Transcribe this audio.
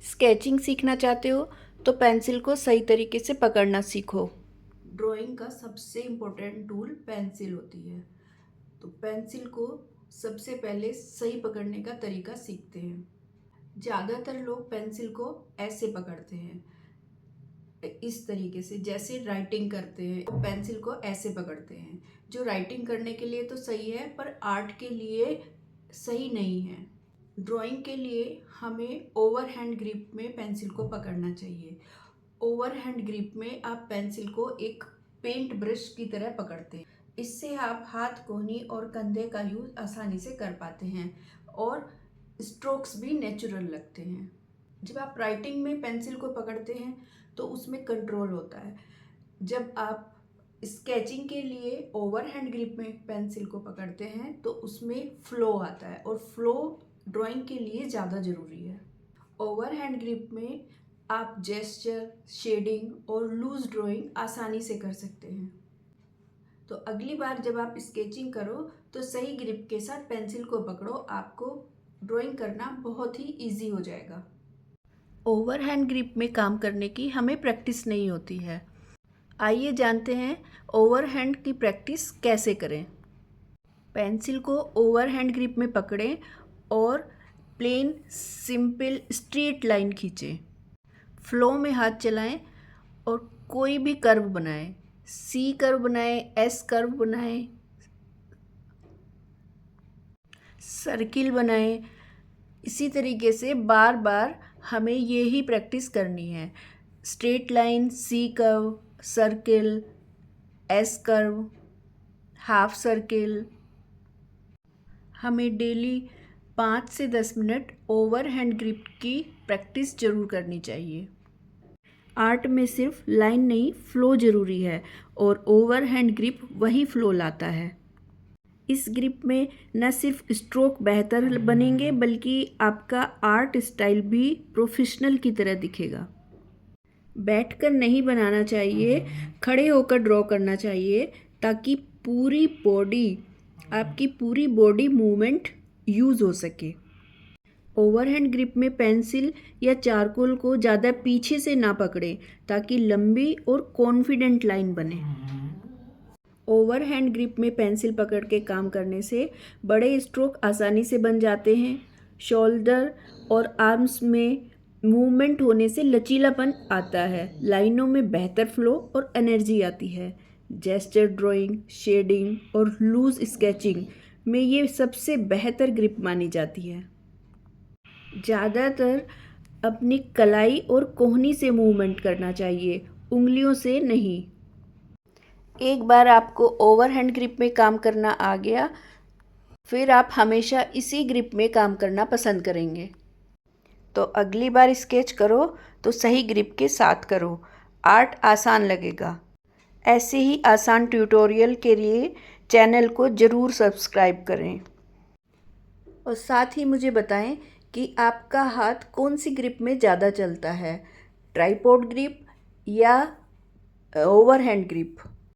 Sketching सीखना चाहते हो तो पेंसिल को सही तरीके से पकड़ना सीखो। ड्राइंग का सबसे इम्पोर्टेंट टूल पेंसिल होती है। तो पेंसिल को सबसे पहले सही पकड़ने का तरीका सीखते हैं। ज़्यादातर लोग पेंसिल को ऐसे पकड़ते हैं, इस तरीके से, जैसे राइटिंग करते हैं तो पेंसिल को ऐसे पकड़ते हैं, जो राइटिंग करने के लिए तो सही है पर आर्ट के लिए सही नहीं है। ड्राइंग के लिए हमें ओवर हैंड ग्रिप में पेंसिल को पकड़ना चाहिए। ओवर हैंड ग्रिप में आप पेंसिल को एक पेंट ब्रश की तरह पकड़ते हैं। इससे आप हाथ, कोहनी और कंधे का यूज आसानी से कर पाते हैं और स्ट्रोक्स भी नेचुरल लगते हैं। जब आप राइटिंग में पेंसिल को पकड़ते हैं तो उसमें कंट्रोल होता है। जब आप स्केचिंग के लिए ओवर हैंड ग्रिप में पेंसिल को पकड़ते हैं तो उसमें फ्लो आता है और फ्लो ड्राइंग के लिए ज़्यादा ज़रूरी है। ओवर हैंड ग्रिप में आप जेस्चर, शेडिंग और लूज ड्राइंग आसानी से कर सकते हैं। तो अगली बार जब आप स्केचिंग करो तो सही ग्रिप के साथ पेंसिल को पकड़ो, आपको ड्राइंग करना बहुत ही इजी हो जाएगा। ओवर हैंड ग्रिप में काम करने की हमें प्रैक्टिस नहीं होती है। आइए जानते हैं ओवर हैंड की प्रैक्टिस कैसे करें। पेंसिल को ओवर हैंड ग्रिप में पकड़ें और प्लेन सिंपल स्ट्रेट लाइन खींचें। फ्लो में हाथ चलाएं और कोई भी कर्व बनाएं। सी कर्व बनाएं, एस कर्व बनाएं, सर्किल बनाएं। इसी तरीके से बार बार हमें ये ही प्रैक्टिस करनी है। Straight line, C curve, circle, S curve, half circle. हमें डेली 5 से 10 मिनट ओवर हैंड ग्रिप की प्रैक्टिस ज़रूर करनी चाहिए। आर्ट में सिर्फ लाइन नहीं, फ्लो ज़रूरी है और ओवर हैंड ग्रिप वही फ्लो लाता है। इस ग्रिप में न सिर्फ स्ट्रोक बेहतर बनेंगे बल्कि आपका आर्ट स्टाइल भी प्रोफेशनल की तरह दिखेगा। बैठकर नहीं बनाना चाहिए, खड़े होकर ड्रॉ करना चाहिए ताकि आपकी पूरी बॉडी मूवमेंट यूज़ हो सके। ओवरहैंड ग्रिप में पेंसिल या चारकोल को ज़्यादा पीछे से ना पकड़ें ताकि लंबी और कॉन्फिडेंट लाइन बने। ओवरहैंड ग्रिप में पेंसिल पकड़ के काम करने से बड़े स्ट्रोक आसानी से बन जाते हैं। शोल्डर और आर्म्स में मूवमेंट होने से लचीलापन आता है, लाइनों में बेहतर फ्लो और एनर्जी आती है। जेस्चर ड्राइंग, शेडिंग और लूज स्केचिंग में ये सबसे बेहतर ग्रिप मानी जाती है। ज़्यादातर अपनी कलाई और कोहनी से मूवमेंट करना चाहिए, उंगलियों से नहीं। एक बार आपको ओवरहैंड ग्रिप में काम करना आ गया, फिर आप हमेशा इसी ग्रिप में काम करना पसंद करेंगे। तो अगली बार स्केच करो तो सही ग्रिप के साथ करो, आर्ट आसान लगेगा। ऐसे ही आसान ट्यूटोरियल के लिए चैनल को ज़रूर सब्सक्राइब करें और साथ ही मुझे बताएं कि आपका हाथ कौन सी ग्रिप में ज़्यादा चलता है, ट्राइपॉड ग्रिप या ओवरहैंड ग्रिप।